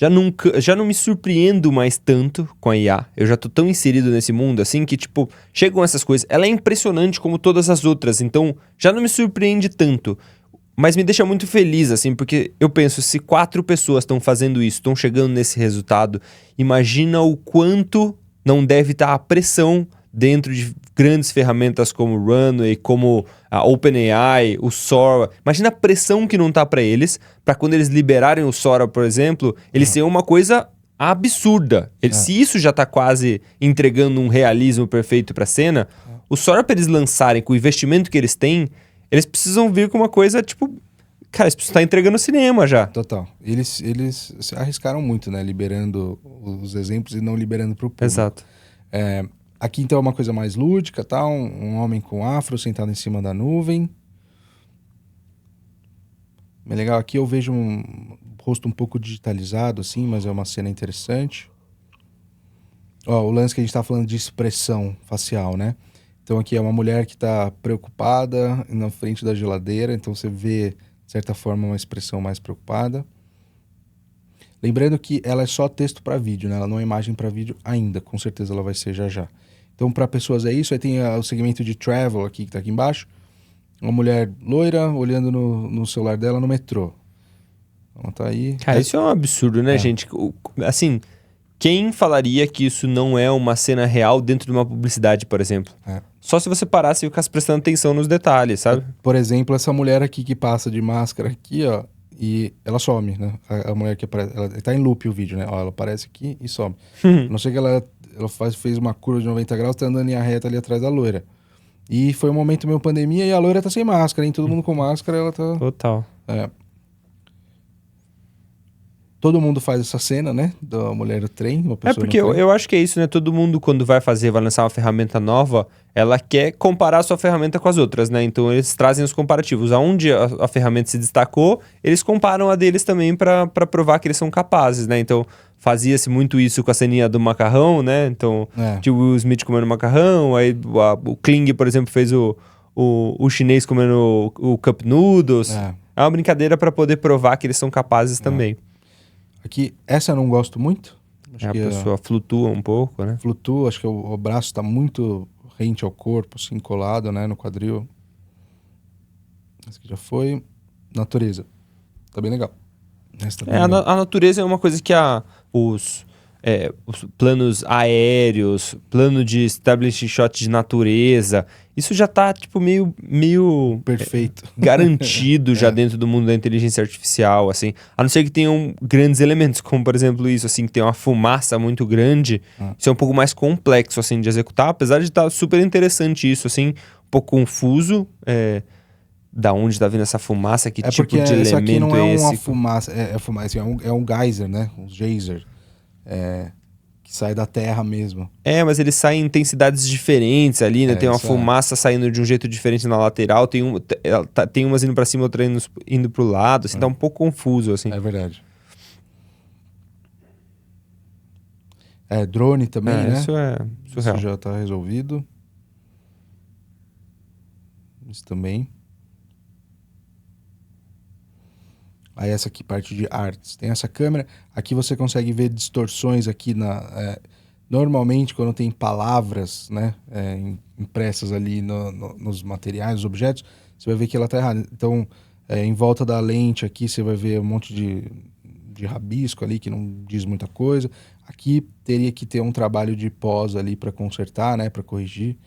não me surpreendo mais tanto com a IA. Eu já tô tão inserido nesse mundo, assim, que, tipo, chegam essas coisas. Ela é impressionante como todas as outras, então já não me surpreende tanto. Mas me deixa muito feliz, assim, porque eu penso, se 4 pessoas estão fazendo isso, estão chegando nesse resultado, imagina o quanto não deve estar a pressão dentro de grandes ferramentas como o Runway, como a OpenAI, o Sora. Imagina a pressão que não tá para eles, para quando eles liberarem o Sora, por exemplo, eles serem uma coisa absurda. Se isso já tá quase entregando um realismo perfeito pra cena, o Sora, para eles lançarem com o investimento que eles têm, eles precisam vir com uma coisa, tipo... Cara, eles precisam estar entregando cinema já. Total. Eles se arriscaram muito, né? Liberando os exemplos e não liberando pro público. Exato. Aqui então é uma coisa mais lúdica, tá? Um homem com afro sentado em cima da nuvem. É legal, aqui eu vejo um rosto um pouco digitalizado, assim, mas é uma cena interessante. Ó, o lance que a gente tá falando de expressão facial, né? Então aqui é uma mulher que tá preocupada na frente da geladeira, então você vê, de certa forma, uma expressão mais preocupada. Lembrando que ela é só texto para vídeo, né? Ela não é imagem para vídeo ainda, com certeza ela vai ser já já. Então, para pessoas é isso. Aí tem o segmento de travel aqui, que tá aqui embaixo. Uma mulher loira olhando no celular dela no metrô. Ela tá aí. Cara, isso é um absurdo, né, gente? Assim, quem falaria que isso não é uma cena real dentro de uma publicidade, por exemplo? Só se você parasse e ficasse prestando atenção nos detalhes, sabe? Por exemplo, essa mulher aqui que passa de máscara aqui, ó, e ela some, né? A mulher que aparece, ela tá em loop o vídeo, né? Ó, ela aparece aqui e some. Não sei que ela fez uma curva de 90 graus, tá andando em linha reta ali atrás da loira. E foi um momento meio pandemia e a loira tá sem máscara, hein? Todo mundo com máscara, ela tá... Total. Todo mundo faz essa cena, né? Da mulher do trem, uma pessoa porque eu acho que é isso, né? Todo mundo, quando vai lançar uma ferramenta nova, ela quer comparar a sua ferramenta com as outras, né? Então eles trazem os comparativos. Aonde a ferramenta se destacou, eles comparam a deles também para provar que eles são capazes, né? Então fazia-se muito isso com a ceninha do macarrão, né? Então tinha o Will Smith comendo macarrão, aí o Kling, por exemplo, fez o chinês comendo o Cup Noodles. É uma brincadeira para poder provar que eles são capazes também. Aqui, essa eu não gosto muito. Acho que a pessoa flutua um pouco, né? Flutua, acho que o braço está muito rente ao corpo, assim, colado, né, no quadril. Esse aqui já foi. Natureza. Tá bem legal. Essa tá bem legal. A natureza é uma coisa que os planos aéreos, plano de establishing shot de natureza, isso já tá, tipo, meio Perfeito. garantido já dentro do mundo da inteligência artificial, assim. A não ser que tenham grandes elementos, como, por exemplo, isso, assim, que tem uma fumaça muito grande. Isso é um pouco mais complexo, assim, de executar, apesar de estar super interessante isso, assim, um pouco confuso, da onde tá vindo essa fumaça, que tipo de elemento isso aqui não é esse? uma fumaça, fumaça, é um geyser, né? Um geyser. Que sai da terra mesmo. Mas eles saem em intensidades diferentes ali, né? Tem uma fumaça saindo de um jeito diferente na lateral, tem umas indo pra cima, outras indo pro lado, assim, tá um pouco confuso, assim. É verdade. Drone também, né? Isso é surreal. Isso já tá resolvido. Isso também. Aí essa aqui, parte de artes. Tem essa câmera. Aqui você consegue ver distorções aqui normalmente, quando tem palavras, né, impressas ali nos materiais, nos objetos, você vai ver que ela tá errada. Então, em volta da lente aqui, você vai ver um monte de rabisco ali, que não diz muita coisa. Aqui teria que ter um trabalho de pós ali para consertar, né, para corrigir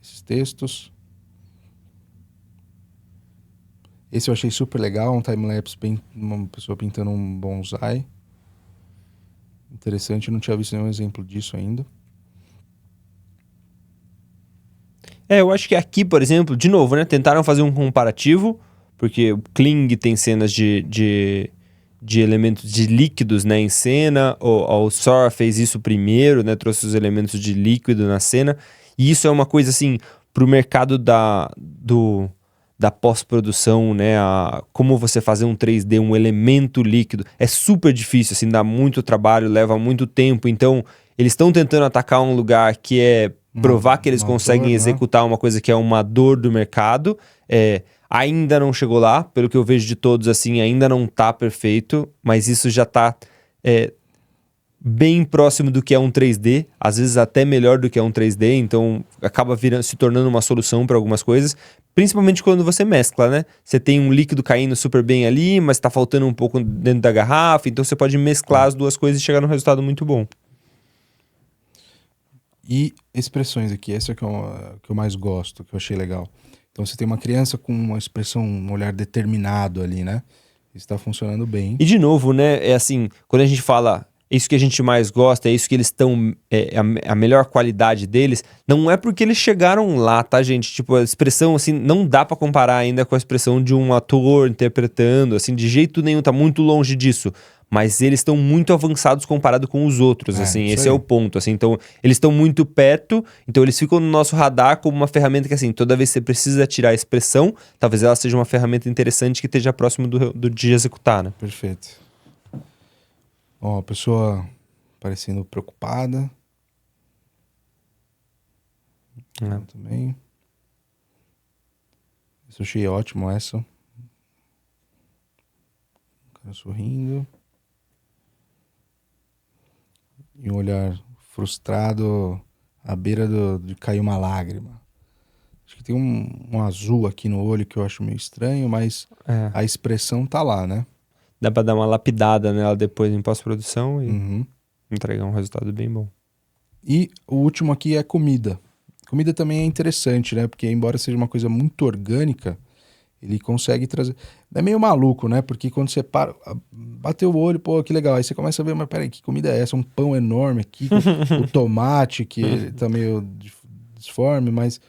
esses textos. Esse eu achei super legal, um time-lapse, uma pessoa pintando um bonsai. Interessante, eu não tinha visto nenhum exemplo disso ainda. Eu acho que aqui, por exemplo, de novo, né? Tentaram fazer um comparativo, porque o Kling tem cenas de elementos de líquidos, né, em cena. O Sora fez isso primeiro, né? Trouxe os elementos de líquido na cena. E isso é uma coisa, assim, pro mercado da pós-produção, né? Como você fazer um 3D, um elemento líquido. É super difícil, assim, dá muito trabalho, leva muito tempo. Então, eles estão tentando atacar um lugar que é provar que eles conseguem executar uma coisa que é uma dor do mercado. Ainda não chegou lá, pelo que eu vejo de todos, assim, ainda não tá perfeito, mas isso já tá bem próximo do que é um 3D, às vezes até melhor do que é um 3D, então acaba se tornando uma solução para algumas coisas, principalmente quando você mescla, né? Você tem um líquido caindo super bem ali, mas tá faltando um pouco dentro da garrafa, então você pode mesclar as duas coisas e chegar num resultado muito bom. E expressões aqui, essa que eu mais gosto, que eu achei legal. Então você tem uma criança com uma expressão, um olhar determinado ali, né? Isso tá funcionando bem. E de novo, né? É assim, quando a gente fala isso que a gente mais gosta, é isso que eles estão, a melhor qualidade deles, não é porque eles chegaram lá, tá, gente? Tipo, a expressão, assim, não dá pra comparar ainda com a expressão de um ator interpretando, assim, de jeito nenhum, tá muito longe disso. Mas eles estão muito avançados comparado com os outros, assim, esse é o ponto, assim. Então, eles estão muito perto, então eles ficam no nosso radar como uma ferramenta que, assim, toda vez que você precisa tirar a expressão, talvez ela seja uma ferramenta interessante que esteja próximo de executar, né? Perfeito. Ó, a pessoa parecendo preocupada. Também. Isso eu achei ótimo, essa. O cara sorrindo. E um olhar frustrado à beira de cair uma lágrima. Acho que tem um azul aqui no olho que eu acho meio estranho, mas a expressão tá lá, né? Dá pra dar uma lapidada nela depois em pós-produção e entregar um resultado bem bom. E o último aqui é comida. Comida também é interessante, né? Porque embora seja uma coisa muito orgânica, ele consegue trazer... É meio maluco, né? Porque quando você bateu o olho, pô, que legal. Aí você começa a ver, mas peraí, que comida é essa? Um pão enorme aqui, com o tomate, que tá meio disforme, mas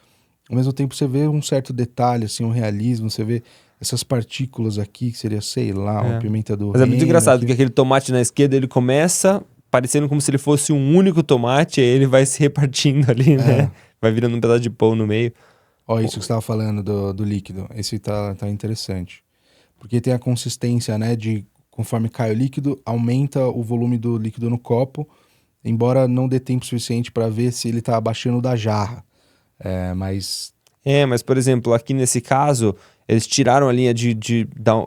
ao mesmo tempo você vê um certo detalhe, assim, um realismo, você vê essas partículas aqui, que seria, sei lá, uma pimenta do reino. Mas é muito engraçado, porque aquele tomate na esquerda, ele começa parecendo como se ele fosse um único tomate, aí ele vai se repartindo ali, né? Vai virando um pedaço de pão no meio. Ó, isso que você estava falando do líquido. Esse tá interessante. Porque tem a consistência, né, de conforme cai o líquido, aumenta o volume do líquido no copo, embora não dê tempo suficiente para ver se ele tá abaixando da jarra. Mas, por exemplo, aqui nesse caso, eles tiraram a linha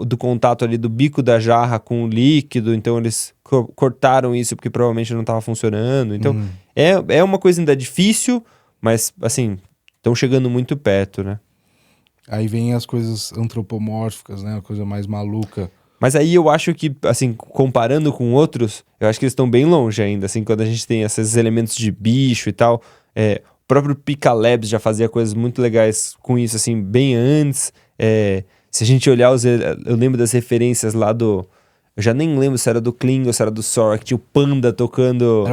do contato ali do bico da jarra com o líquido, então eles cortaram isso porque provavelmente não estava funcionando. Então, é uma coisa ainda difícil, mas, assim, estão chegando muito perto, né? Aí vem as coisas antropomórficas, né? A coisa mais maluca. Mas aí eu acho que, assim, comparando com outros, eu acho que eles estão bem longe ainda, assim, quando a gente tem esses elementos de bicho e tal. O próprio Pika Labs já fazia coisas muito legais com isso, assim, bem antes. Se a gente olhar, eu lembro das referências lá do... Eu já nem lembro se era do Kling ou se era do Sora, que tinha o panda tocando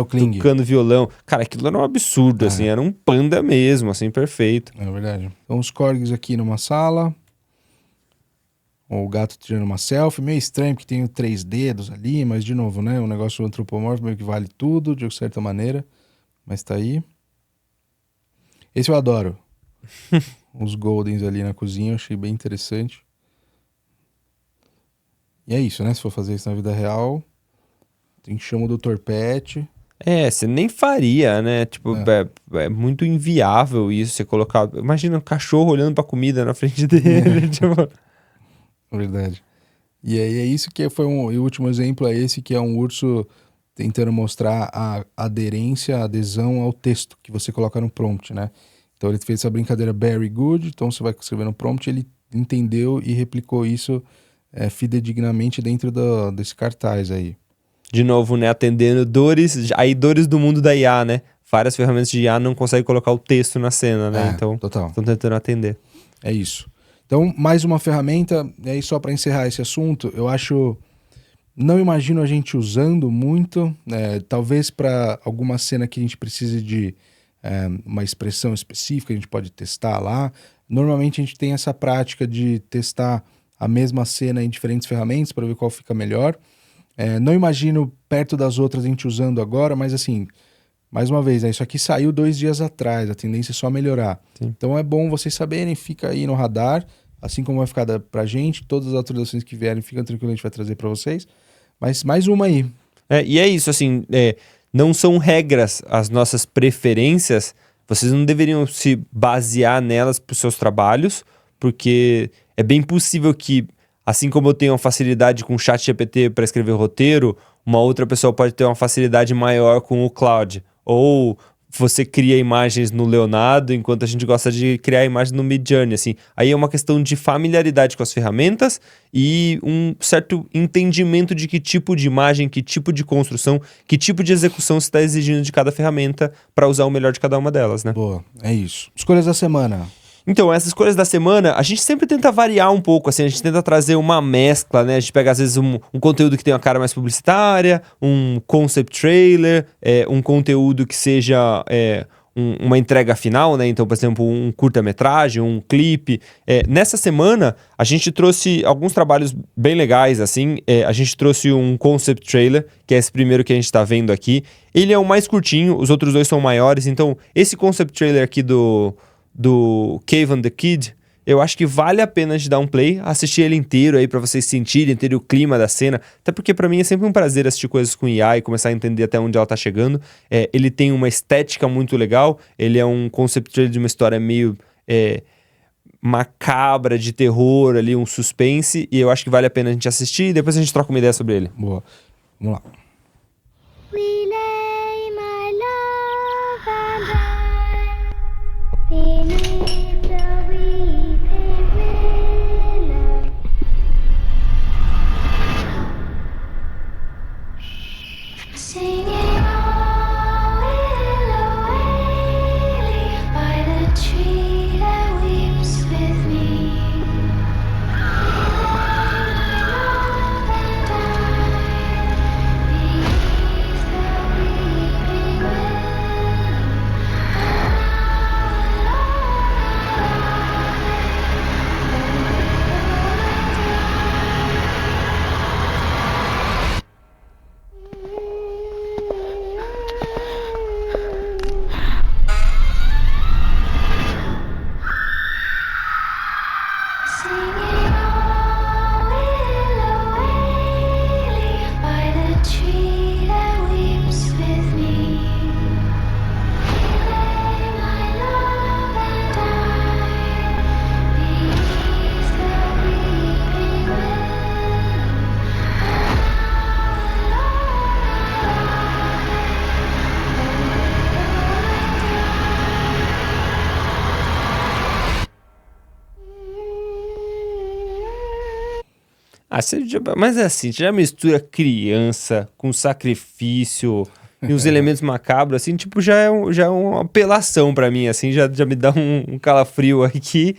violão. Cara, aquilo era um absurdo, assim, era um panda mesmo, assim, perfeito. É verdade. Então os corgis aqui numa sala... O gato tirando uma selfie, meio estranho porque tem 3 dedos ali, mas de novo, né? Um negócio antropomórfico meio que vale tudo, de certa maneira. Mas tá aí. Esse eu adoro. Os Goldens ali na cozinha, eu achei bem interessante. E é isso, né? Se for fazer isso na vida real, tem que chamar o Dr. Pet. Você nem faria, né? Tipo, é muito inviável isso, você colocar... Imagina um cachorro olhando pra comida na frente dele, tipo... Verdade. E aí é isso que foi e o último exemplo é esse, que é um urso tentando mostrar a aderência, a adesão ao texto que você coloca no prompt, né? Então ele fez essa brincadeira very good, então você vai escrever no prompt, ele entendeu e replicou isso fidedignamente dentro desse cartaz aí. De novo, né? Atendendo dores do mundo da IA, né? Várias ferramentas de IA não conseguem colocar o texto na cena, né? Então, estão tentando atender. É isso. Então, mais uma ferramenta, e aí só para encerrar esse assunto, eu acho... Não imagino a gente usando muito, talvez para alguma cena que a gente precise de uma expressão específica, a gente pode testar lá. Normalmente a gente tem essa prática de testar a mesma cena em diferentes ferramentas para ver qual fica melhor. Não imagino perto das outras a gente usando agora, mas assim, mais uma vez, isso aqui saiu 2 dias atrás, a tendência é só melhorar. Sim. Então é bom vocês saberem, fica aí no radar, assim como vai ficar pra gente, todas as atualizações que vierem, fica tranquilo, a gente vai trazer para vocês. Mas mais uma aí. E é isso, assim, não são regras as nossas preferências, vocês não deveriam se basear nelas para os seus trabalhos, porque é bem possível que, assim como eu tenho uma facilidade com o ChatGPT para escrever roteiro, uma outra pessoa pode ter uma facilidade maior com o Claude. Ou você cria imagens no Leonardo, enquanto a gente gosta de criar imagens no Midjourney, assim. Aí é uma questão de familiaridade com as ferramentas e um certo entendimento de que tipo de imagem, que tipo de construção, que tipo de execução você está exigindo de cada ferramenta para usar o melhor de cada uma delas, né? Boa, é isso. Escolhas da semana. Então, essas escolhas da semana, a gente sempre tenta variar um pouco, assim, a gente tenta trazer uma mescla, né? A gente pega, às vezes, um conteúdo que tem uma cara mais publicitária, um concept trailer, um conteúdo que seja uma entrega final, né? Então, por exemplo, um curta-metragem, um clipe. Nessa semana, a gente trouxe alguns trabalhos bem legais, assim. A gente trouxe um concept trailer, que é esse primeiro que a gente tá vendo aqui. Ele é o mais curtinho, os outros 2 são maiores. Então, esse concept trailer aqui do Cave and the Kid, eu acho que vale a pena de dar um play, assistir ele inteiro aí pra vocês sentirem, terem o clima da cena, até porque pra mim é sempre um prazer assistir coisas com IA e começar a entender até onde ela tá chegando. Ele tem uma estética muito legal, ele é um concept trailer de uma história meio macabra, de terror ali, um suspense, e eu acho que vale a pena a gente assistir e depois a gente troca uma ideia sobre ele. Boa, vamos lá. Mas é assim, você já mistura criança com sacrifício e os elementos macabros, assim, tipo, já é uma apelação pra mim, assim, já me dá um calafrio aqui.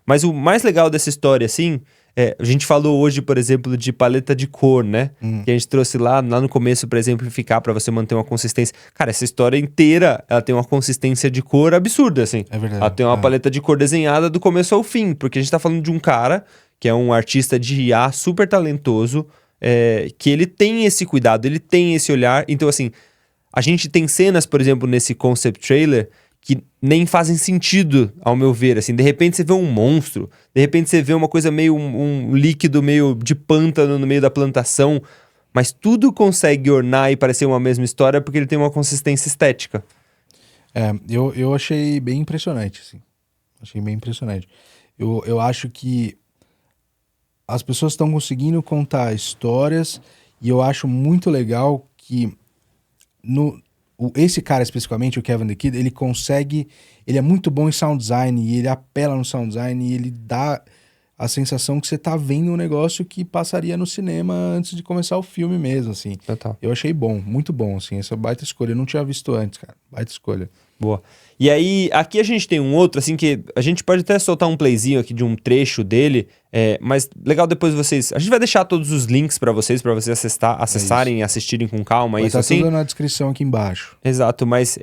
Mas o mais legal dessa história, assim, a gente falou hoje, por exemplo, de paleta de cor, né? Que a gente trouxe lá no começo pra exemplificar, pra você manter uma consistência. Cara, essa história inteira, ela tem uma consistência de cor absurda, assim. É verdade. Ela tem uma paleta de cor desenhada do começo ao fim, porque a gente tá falando de um cara que é um artista de IA super talentoso, que ele tem esse cuidado, ele tem esse olhar. Então, assim, a gente tem cenas, por exemplo, nesse concept trailer que nem fazem sentido, ao meu ver, assim. De repente você vê um monstro, de repente você vê uma coisa meio, um líquido meio de pântano no meio da plantação, mas tudo consegue ornar e parecer uma mesma história porque ele tem uma consistência estética. Eu achei bem impressionante, assim. Achei bem impressionante. Eu acho que as pessoas estão conseguindo contar histórias e eu acho muito legal que esse cara especificamente, o Kevin the Kid, ele é muito bom em sound design e ele apela no sound design e ele dá a sensação que você tá vendo um negócio que passaria no cinema antes de começar o filme mesmo, assim. Total. Eu achei bom, muito bom, assim, essa baita escolha. Eu não tinha visto antes, cara. Baita escolha. Boa. E aí, aqui a gente tem um outro, assim, que a gente pode até soltar um playzinho aqui de um trecho dele, mas legal depois vocês... A gente vai deixar todos os links pra vocês acessarem e assistirem com calma, Vai isso tá assim. tudo na descrição aqui embaixo. Exato, mas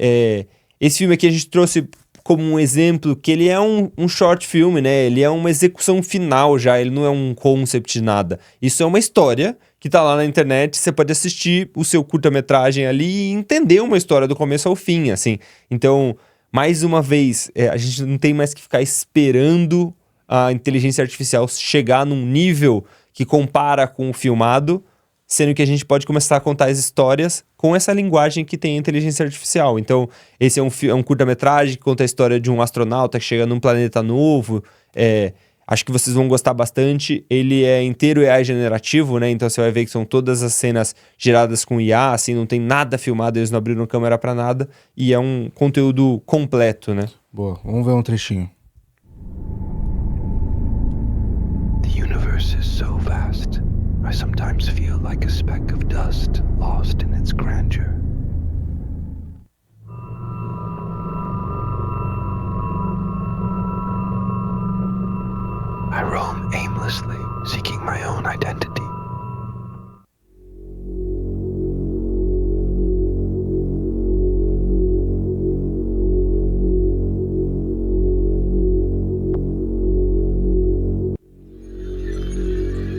esse filme aqui a gente trouxe como um exemplo que ele é um short filme, né? Ele é uma execução final já, ele não é um concept de nada. Isso é uma história que tá lá na internet, você pode assistir o seu curta-metragem ali e entender uma história do começo ao fim, assim. Então, mais uma vez, a gente não tem mais que ficar esperando a inteligência artificial chegar num nível que compara com o filmado, sendo que a gente pode começar a contar as histórias com essa linguagem que tem a inteligência artificial. Então, esse é um curta-metragem que conta a história de um astronauta que chega num planeta novo. Acho que vocês vão gostar bastante. Ele é inteiro AI generativo, né? Então você vai ver que são todas as cenas geradas com IA, assim, não tem nada filmado, eles não abriram câmera pra nada. E é um conteúdo completo, né? Boa, vamos ver um trechinho. The universe is so vast, I sometimes feel like a speck of dust lost in its grandeur. I roam aimlessly, seeking my own identity.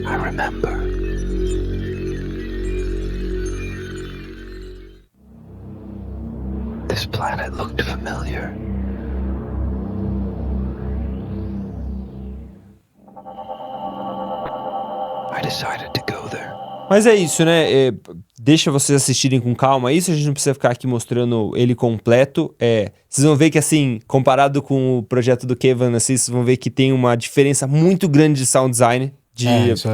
I remember. This planet looked familiar. I decided to go there. Mas é isso, né? Deixa vocês assistirem com calma isso, a gente não precisa ficar aqui mostrando ele completo. Vocês vão ver que, assim, comparado com o projeto do Kevin, assim, vocês vão ver que tem uma diferença muito grande de sound design.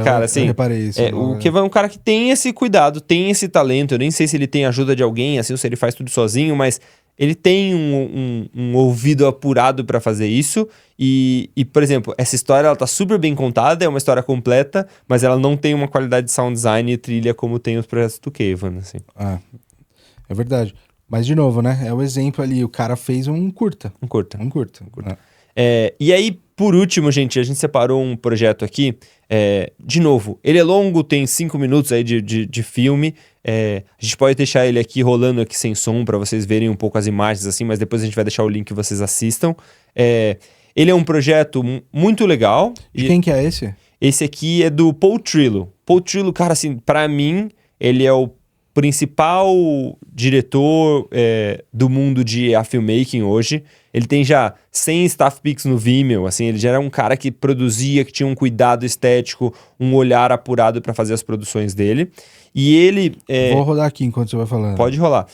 Cara, assim, eu reparei isso. O Kevin é um cara que tem esse cuidado, tem esse talento. Eu nem sei se ele tem ajuda de alguém, assim, ou se ele faz tudo sozinho, mas ele tem um ouvido apurado pra fazer isso. E, por exemplo, essa história ela tá super bem contada, é uma história completa, mas ela não tem uma qualidade de sound design e trilha como tem os projetos do Kevin, assim. É verdade. Mas, de novo, né? É o exemplo ali, o cara fez um curta. Um curta. E aí, por último, gente, a gente separou um projeto aqui. De novo, ele é longo, tem 5 minutos aí de filme. A gente pode deixar ele aqui rolando aqui sem som para vocês verem um pouco as imagens assim, mas depois a gente vai deixar o link que vocês assistam. Ele é um projeto muito legal. De quem que é esse? Esse aqui é do Paul Trillo. Paul Trillo, cara, assim, pra mim, ele é o principal diretor do mundo de filmmaking hoje. Ele tem já 100 staff pics no Vimeo, assim, ele já era um cara que produzia, que tinha um cuidado estético, um olhar apurado para fazer as produções dele. E ele... Vou rodar aqui enquanto você vai falando. Pode rolar.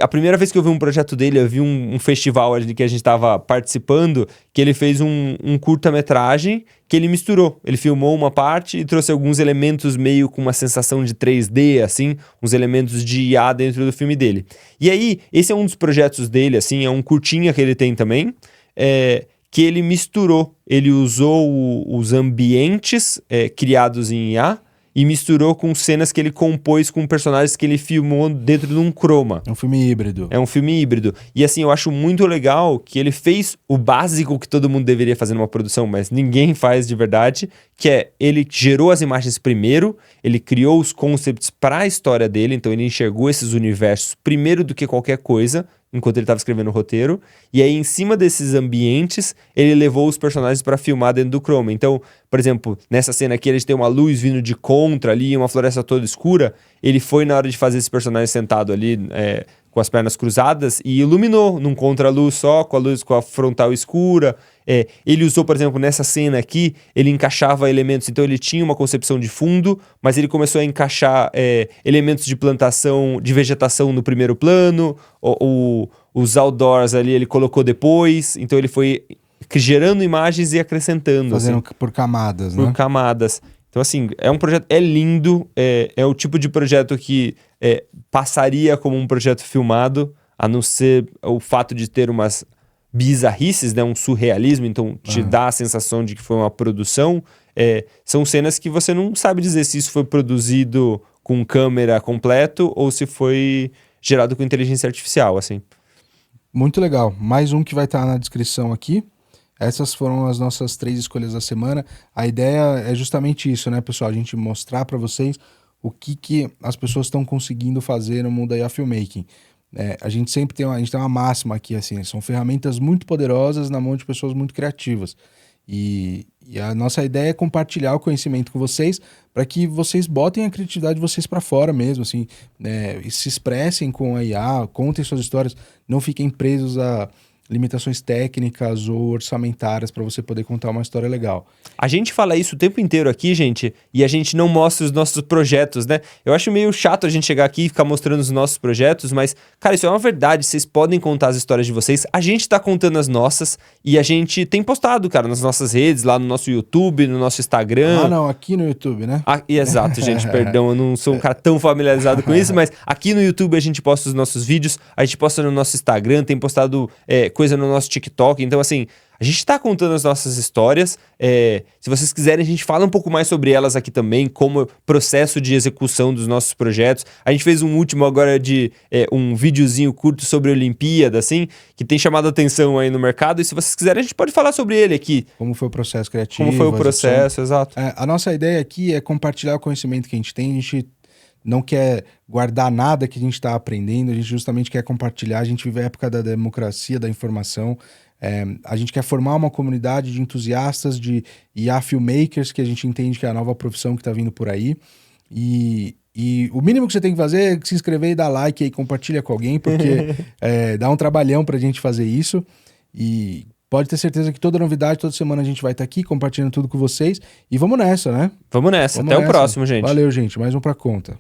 A primeira vez que eu vi um projeto dele, eu vi um festival ali que a gente estava participando, que ele fez um curta-metragem que ele misturou. Ele filmou uma parte e trouxe alguns elementos meio com uma sensação de 3D, assim, uns elementos de IA dentro do filme dele. E aí, esse é um dos projetos dele, assim, é um curtinha que ele tem também, que ele misturou. Ele usou os ambientes criados em IA e misturou com cenas que ele compôs com personagens que ele filmou dentro de um chroma. É um filme híbrido. É um filme híbrido. E assim, eu acho muito legal que ele fez o básico que todo mundo deveria fazer numa produção, mas ninguém faz de verdade, que é, ele gerou as imagens primeiro, ele criou os concepts para a história dele, então ele enxergou esses universos primeiro do que qualquer coisa, enquanto ele estava escrevendo o roteiro, e aí em cima desses ambientes, ele levou os personagens para filmar dentro do chroma. Então, por exemplo, nessa cena aqui, eles têm uma luz vindo de contra ali, uma floresta toda escura, ele foi na hora de fazer esse personagem sentado ali, com as pernas cruzadas, e iluminou num contra-luz só, com a luz com a frontal escura. Ele usou, por exemplo, nessa cena aqui, ele encaixava elementos, então ele tinha uma concepção de fundo, mas ele começou a encaixar elementos de plantação, de vegetação no primeiro plano, os outdoors ali ele colocou depois, então ele foi gerando imagens e acrescentando. Fazendo assim, por camadas, né? por camadas. Então, assim, é um projeto, é lindo, é o tipo de projeto que passaria como um projeto filmado, a não ser o fato de ter umas bizarrices, né, um surrealismo, então te dá a sensação de que foi uma produção. São cenas que você não sabe dizer se isso foi produzido com câmera completo ou se foi gerado com inteligência artificial, assim. Muito legal. Mais um que vai estar na descrição aqui. Essas foram as nossas 3 escolhas da semana. A ideia é justamente isso, né, pessoal? A gente mostrar para vocês o que as pessoas estão conseguindo fazer no mundo da IA Filmmaking. A gente sempre tem uma máxima aqui, assim, são ferramentas muito poderosas na mão de pessoas muito criativas. E a nossa ideia é compartilhar o conhecimento com vocês para que vocês botem a criatividade de vocês para fora mesmo, assim, e se expressem com a IA, contem suas histórias, não fiquem presos a limitações técnicas ou orçamentárias para você poder contar uma história legal. A gente fala isso o tempo inteiro aqui, gente, e a gente não mostra os nossos projetos, né? Eu acho meio chato a gente chegar aqui e ficar mostrando os nossos projetos, mas, cara, isso é uma verdade, vocês podem contar as histórias de vocês, a gente tá contando as nossas, e a gente tem postado, cara, nas nossas redes, lá no nosso YouTube, no nosso Instagram. Ah, não, aqui no YouTube, né? Exato, gente, perdão, eu não sou um cara tão familiarizado com isso, mas aqui no YouTube a gente posta os nossos vídeos, a gente posta no nosso Instagram, tem postado coisa no nosso TikTok, então assim, a gente tá contando as nossas histórias, se vocês quiserem a gente fala um pouco mais sobre elas aqui também, como processo de execução dos nossos projetos. A gente fez um último agora de um videozinho curto sobre a Olimpíada, assim, que tem chamado a atenção aí no mercado, e se vocês quiserem a gente pode falar sobre ele aqui. Como foi o processo criativo. Como foi o processo, exato. A nossa ideia aqui é compartilhar o conhecimento que a gente tem, a gente não quer guardar nada que a gente está aprendendo, a gente justamente quer compartilhar, a gente vive a época da democracia, da informação, a gente quer formar uma comunidade de entusiastas, de IA filmmakers, que a gente entende que é a nova profissão que está vindo por aí, e o mínimo que você tem que fazer é se inscrever e dar like e compartilha com alguém, porque dá um trabalhão para a gente fazer isso, e pode ter certeza que toda novidade, toda semana a gente vai estar aqui compartilhando tudo com vocês, e vamos nessa, né? Vamos nessa, até o próximo, gente. Valeu, gente, mais um pra conta.